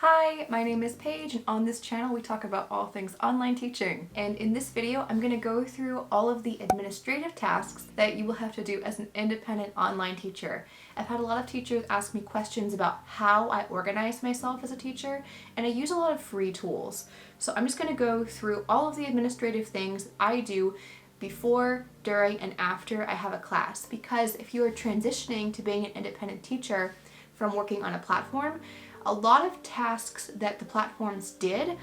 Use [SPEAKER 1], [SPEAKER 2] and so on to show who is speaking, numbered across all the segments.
[SPEAKER 1] Hi, my name is Paige, and on this channel we talk about all things online teaching. And in this video, I'm going to go through all of the administrative tasks that you will have to do as an independent online teacher. I've had a lot of teachers ask me questions about how I organize myself as a teacher, and I use a lot of free tools. So I'm just going to go through all of the administrative things I do before, during, and after I have a class. Because if you are transitioning to being an independent teacher from working on a platform, a lot of tasks that the platforms did,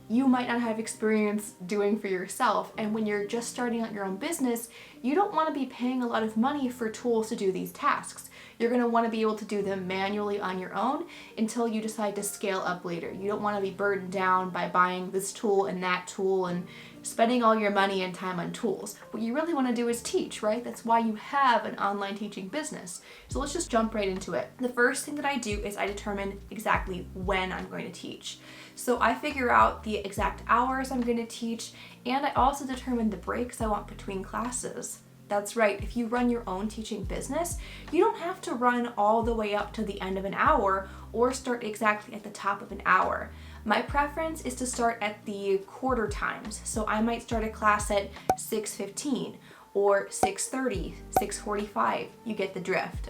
[SPEAKER 1] you might not have experience doing for yourself. And when you're just starting out your own business, you don't want to be paying a lot of money for tools to do these tasks. You're going to want to be able to do them manually on your own until you decide to scale up later. You don't want to be burdened down by buying this tool and that tool and spending all your money and time on tools. What you really want to do is teach, right? That's why you have an online teaching business. So let's just jump right into it. The first thing that I do is I determine exactly when I'm going to teach. So I figure out the exact hours I'm going to teach, and I also determine the breaks I want between classes. That's right, if you run your own teaching business, you don't have to run all the way up to the end of an hour or start exactly at the top of an hour. My preference is to start at the quarter times. So I might start a class at 6:15 or 6:30, 6:45. You get the drift.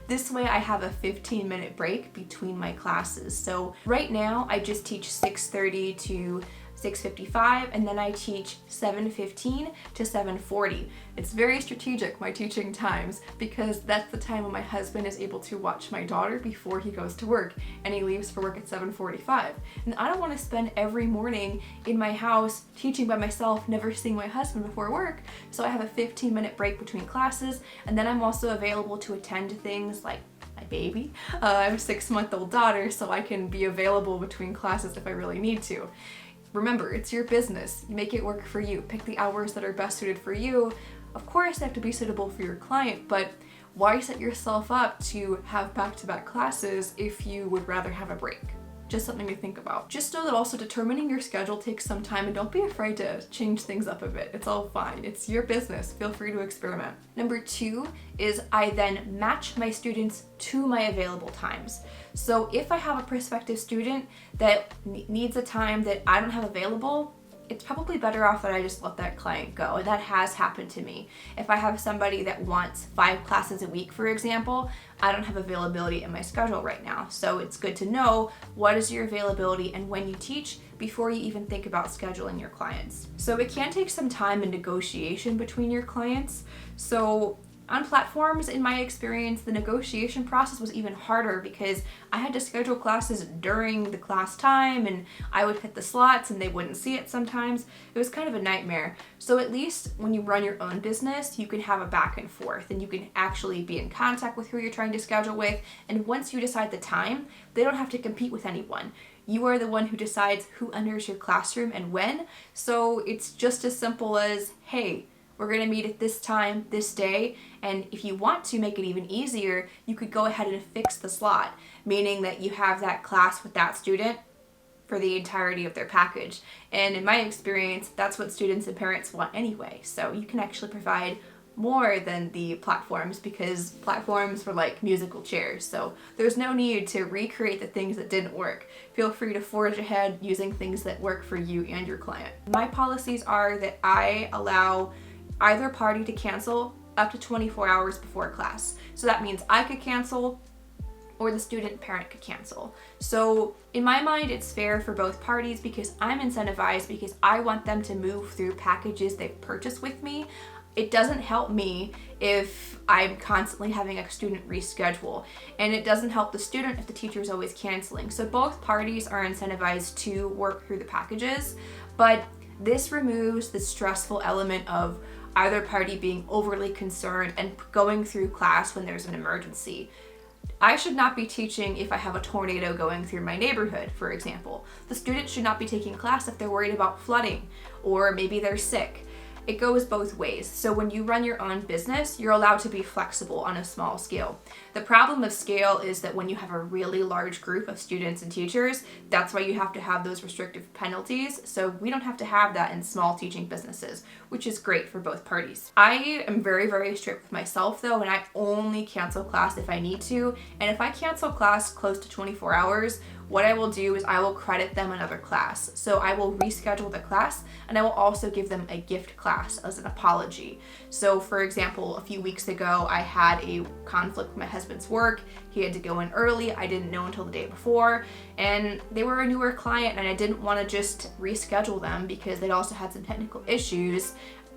[SPEAKER 1] This way I have a 15-minute break between my classes. So right now I just teach 6:30 to 6:55, and then I teach 7:15 to 7:40. It's very strategic, my teaching times, because that's the time when my husband is able to watch my daughter before he goes to work, and he leaves for work at 7:45. And I don't want to spend every morning in my house teaching by myself, never seeing my husband before work, so I have a 15-minute break between classes, and then I'm also available to attend to things like my baby. I have a 6-month-old daughter, so I can be available between classes if I really need to. Remember, it's your business. You make it work for you. Pick the hours that are best suited for you. Of course, they have to be suitable for your client, but why set yourself up to have back-to-back classes if you would rather have a break? Just something to think about. Just know that also determining your schedule takes some time, and don't be afraid to change things up a bit. It's all fine. It's your business. Feel free to experiment. Number 2 is I then match my students to my available times. So if I have a prospective student that needs a time that I don't have available, it's probably better off that I just let that client go. And that has happened to me. If I have somebody that wants 5 classes a week, for example, I don't have availability in my schedule right now. So it's good to know what is your availability and when you teach before you even think about scheduling your clients. So it can take some time and negotiation between your clients. So on platforms, in my experience, the negotiation process was even harder because I had to schedule classes during the class time, and I would hit the slots and they wouldn't see it sometimes. It was kind of a nightmare. So at least when you run your own business, you can have a back and forth, and you can actually be in contact with who you're trying to schedule with. And once you decide the time, they don't have to compete with anyone. You are the one who decides who enters your classroom and when. So it's just as simple as, hey, we're going to meet at this time, this day, and if you want to make it even easier, you could go ahead and fix the slot, meaning that you have that class with that student for the entirety of their package. And in my experience, that's what students and parents want anyway. So you can actually provide more than the platforms, because platforms were like musical chairs. So there's no need to recreate the things that didn't work. Feel free to forge ahead using things that work for you and your client. My policies are that I allow either party to cancel up to 24 hours before class. So that means I could cancel or the student parent could cancel. So in my mind, it's fair for both parties because I'm incentivized because I want them to move through packages they've purchased with me. It doesn't help me if I'm constantly having a student reschedule, and it doesn't help the student if the teacher is always canceling. So both parties are incentivized to work through the packages, but this removes the stressful element of either party being overly concerned and going through class when there's an emergency. I should not be teaching if I have a tornado going through my neighborhood, for example. The students should not be taking class if they're worried about flooding, or maybe they're sick. It goes both ways. So when you run your own business, you're allowed to be flexible on a small scale. The problem of scale is that when you have a really large group of students and teachers, that's why you have to have those restrictive penalties. So we don't have to have that in small teaching businesses, which is great for both parties. I am very, very strict with myself though, and I only cancel class if I need to. And if I cancel class close to 24 hours, what I will do is I will credit them another class. So I will reschedule the class, and I will also give them a gift class as an apology. So for example, a few weeks ago, I had a conflict with my husband's work. He had to go in early. I didn't know until the day before, and they were a newer client, and I didn't want to just reschedule them because they'd also had some technical issues.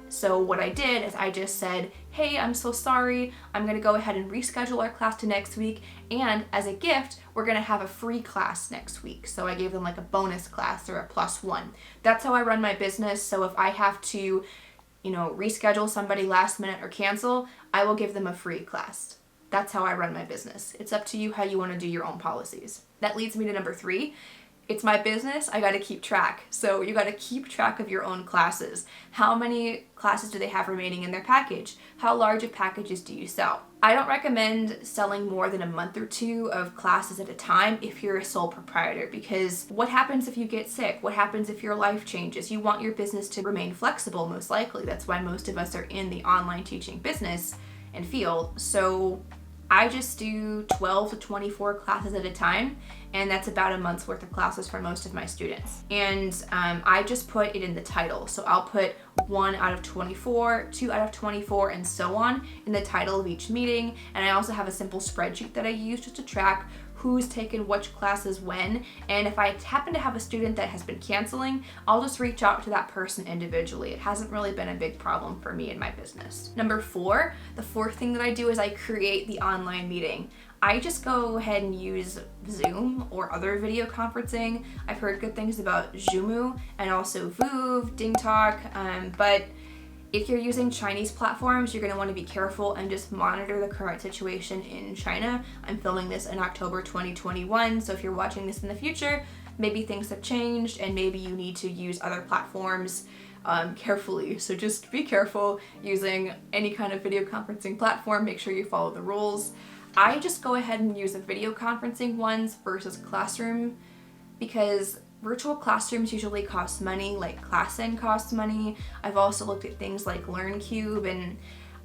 [SPEAKER 1] So what I did is I just said, hey, I'm so sorry. I'm gonna go ahead and reschedule our class to next week. And as a gift, we're gonna have a free class next week. So I gave them like a bonus class or a +1. That's how I run my business. So if I have to, reschedule somebody last minute or cancel, I will give them a free class. That's how I run my business. It's up to you how you wanna do your own policies. That leads me to number 3. It's my business, I gotta keep track. So you gotta keep track of your own classes. How many classes do they have remaining in their package? How large of packages do you sell? I don't recommend selling more than a month or 2 of classes at a time if you're a sole proprietor, because what happens if you get sick? What happens if your life changes? You want your business to remain flexible, most likely. That's why most of us are in the online teaching business and field. So I just do 12 to 24 classes at a time, and that's about a month's worth of classes for most of my students. And I just put it in the title. So I'll put 1 out of 24, 2 out of 24, and so on in the title of each meeting. And I also have a simple spreadsheet that I use just to track who's taken which classes when, and if I happen to have a student that has been canceling, I'll just reach out to that person individually. It hasn't really been a big problem for me in my business. Number 4, the 4th thing that I do is I create the online meeting. I just go ahead and use Zoom or other video conferencing. I've heard good things about Zoomoo and also Voov, DingTalk, but if you're using Chinese platforms, you're going to want to be careful and just monitor the current situation in China. I'm filming this in October 2021, so if you're watching this in the future, maybe things have changed and maybe you need to use other platforms carefully. So just be careful using any kind of video conferencing platform. Make sure you follow the rules. I just go ahead and use the video conferencing ones versus classroom, because virtual classrooms usually cost money, like ClassN costs money. I've also looked at things like LearnCube, and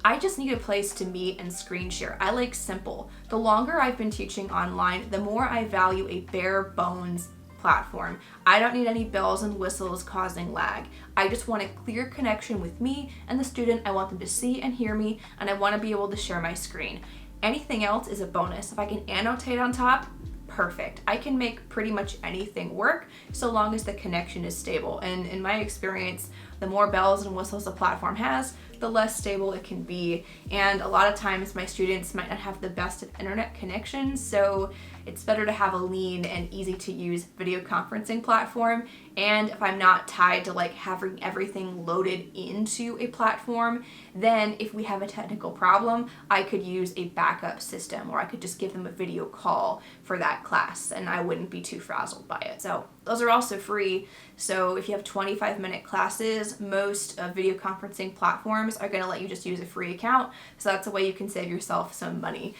[SPEAKER 1] I just need a place to meet and screen share. I like simple. The longer I've been teaching online, the more I value a bare bones platform. I don't need any bells and whistles causing lag. I just want a clear connection with me and the student. I want them to see and hear me, and I want to be able to share my screen. Anything else is a bonus. If I can annotate on top, perfect. I can make pretty much anything work so long as the connection is stable. And in my experience, the more bells and whistles a platform has, the less stable it can be. And a lot of times my students might not have the best of internet connections, so it's better to have a lean and easy to use video conferencing platform. And if I'm not tied to like having everything loaded into a platform, then if we have a technical problem, I could use a backup system, or I could just give them a video call for that class and I wouldn't be too frazzled by it. So those are also free. So if you have 25-minute classes, most video conferencing platforms are going to let you just use a free account. So that's a way you can save yourself some money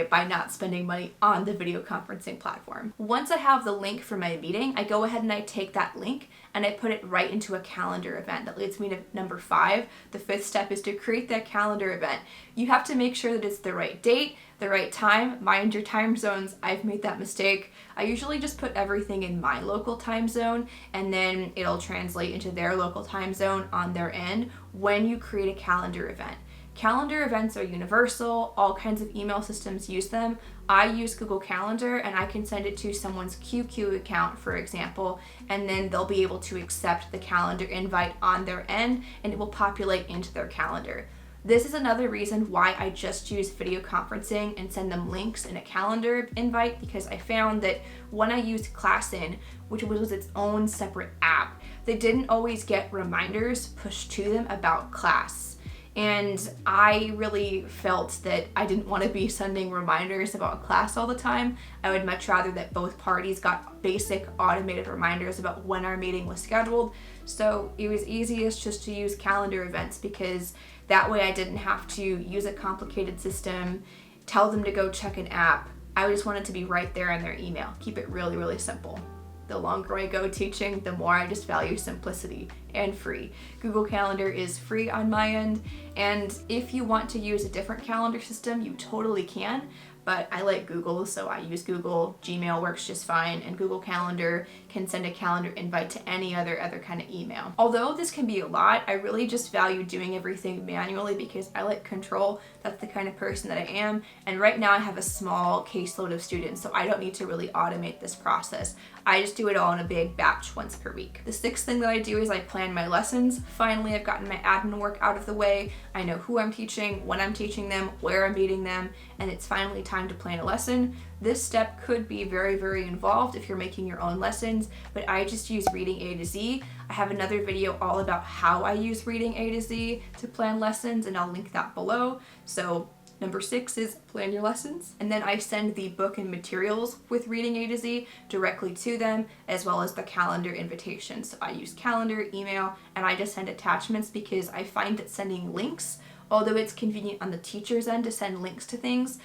[SPEAKER 1] by not spending money on the video conferencing platform. Once I have the link for my meeting, I go ahead and I take that link and I put it right into a calendar event. That leads me to number 5. The 5th step is to create that calendar event. You have to make sure that it's the right date, the right time. Mind your time zones. I've made that mistake. I usually just put everything in my local time zone, and then it'll translate into their local time zone on their end when you create a calendar event. Calendar events are universal. All kinds of email systems use them. I use Google Calendar, and I can send it to someone's QQ account, for example, and then they'll be able to accept the calendar invite on their end, and it will populate into their calendar. This is another reason why I just use video conferencing and send them links in a calendar invite, because I found that when I used ClassN, which was its own separate app, they didn't always get reminders pushed to them about class. And I really felt that I didn't want to be sending reminders about class all the time. I would much rather that both parties got basic automated reminders about when our meeting was scheduled. So it was easiest just to use calendar events, because that way I didn't have to use a complicated system, tell them to go check an app. I just wanted to be right there in their email. Keep it really, really simple. The longer I go teaching, the more I just value simplicity and free. Google Calendar is free on my end, and if you want to use a different calendar system, you totally can, but I like Google, so I use Google. Gmail works just fine, and Google Calendar can send a calendar invite to any other kind of email. Although this can be a lot, I really just value doing everything manually because I like control. That's the kind of person that I am, and right now I have a small caseload of students, so I don't need to really automate this process. I just do it all in a big batch once per week. The sixth thing that I do is I plan my lessons. Finally, I've gotten my admin work out of the way. I know who I'm teaching, when I'm teaching them, where I'm meeting them, and it's finally time to plan a lesson. This step could be very, very involved if you're making your own lessons, but I just use Reading A to Z. I have another video all about how I use Reading A to Z to plan lessons, and I'll link that below. So number 6 is plan your lessons. And then I send the book and materials with Reading A to Z directly to them, as well as the calendar invitation. So I use calendar, email, and I just send attachments because I find that sending links, although it's convenient on the teacher's end to send links to things,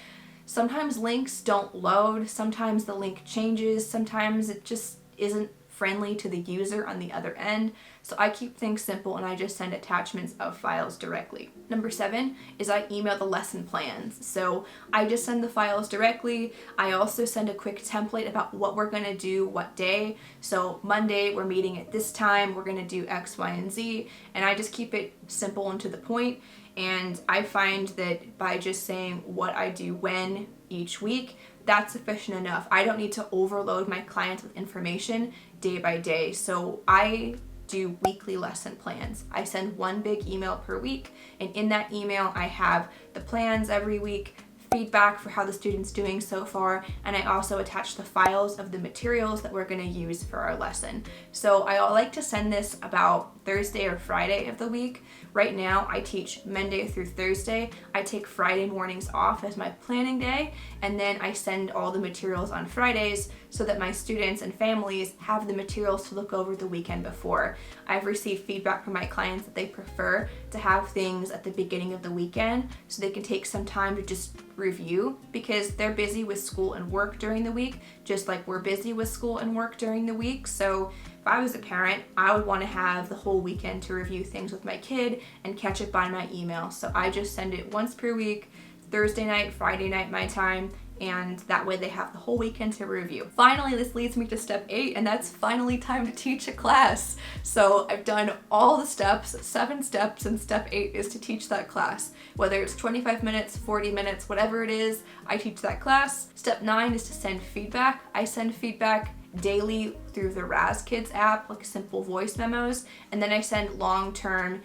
[SPEAKER 1] sometimes links don't load, sometimes the link changes, sometimes it just isn't friendly to the user on the other end. So I keep things simple and I just send attachments of files directly. Number 7 is I email the lesson plans. So I just send the files directly. I also send a quick template about what we're gonna do what day. So Monday, we're meeting at this time, we're gonna do X, Y, and Z, and I just keep it simple and to the point. And I find that by just saying what I do when each week, that's sufficient enough. I don't need to overload my clients with information day by day. So I do weekly lesson plans. I send one big email per week, and in that email I have the plans every week, feedback for how the student's doing so far, and I also attach the files of the materials that we're going to use for our lesson. So I like to send this about Thursday or Friday of the week. Right now I teach Monday through Thursday. I take Friday mornings off as my planning day, and then I send all the materials on Fridays so that my students and families have the materials to look over the weekend before. I've received feedback from my clients that they prefer to have things at the beginning of the weekend so they can take some time to just review, because they're busy with school and work during the week, just like we're busy with school and work during the week. So if I was a parent, I would want to have the whole weekend to review things with my kid and catch up on my email. So I just send it once per week, Thursday night, Friday night my time, and that way they have the whole weekend to review. Finally, this leads me to step 8, and that's finally time to teach a class. So I've done all the steps, 7 steps, and step 8 is to teach that class. Whether it's 25 minutes, 40 minutes, whatever it is, I teach that class. Step 9 is to send feedback. I send feedback daily through the RazKids app, like simple voice memos, and then I send long-term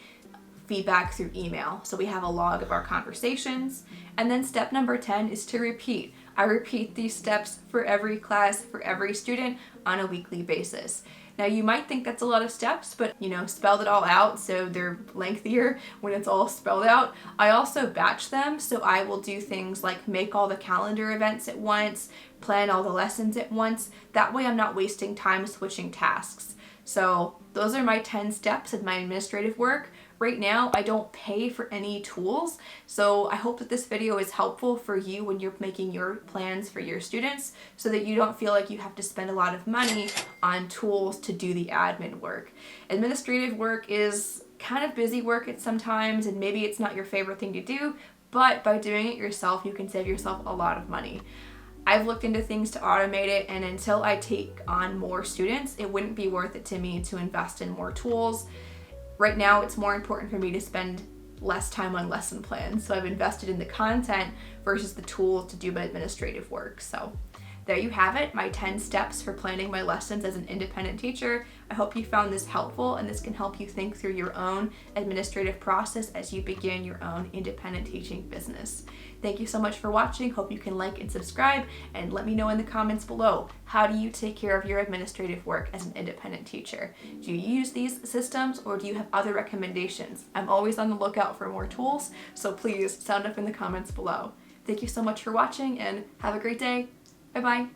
[SPEAKER 1] feedback through email. So we have a log of our conversations. And then step number 10 is to repeat. I repeat these steps for every class, for every student on a weekly basis. Now you might think that's a lot of steps, but spelled it all out so they're lengthier when it's all spelled out. I also batch them, so I will do things like make all the calendar events at once, plan all the lessons at once. That way I'm not wasting time switching tasks. So those are my 10 steps of my administrative work. Right now, I don't pay for any tools, so I hope that this video is helpful for you when you're making your plans for your students so that you don't feel like you have to spend a lot of money on tools to do the admin work. Administrative work is kind of busy work at sometimes, and maybe it's not your favorite thing to do, but by doing it yourself, you can save yourself a lot of money. I've looked into things to automate it, and until I take on more students, it wouldn't be worth it to me to invest in more tools. Right now, it's more important for me to spend less time on lesson plans, so I've invested in the content versus the tools to do my administrative work. So there you have it, my 10 steps for planning my lessons as an independent teacher. I hope you found this helpful, and this can help you think through your own administrative process as you begin your own independent teaching business. Thank you so much for watching. Hope you can like and subscribe, and let me know in the comments below, how do you take care of your administrative work as an independent teacher? Do you use these systems, or do you have other recommendations? I'm always on the lookout for more tools, so please sound up in the comments below. Thank you so much for watching, and have a great day. Bye-bye.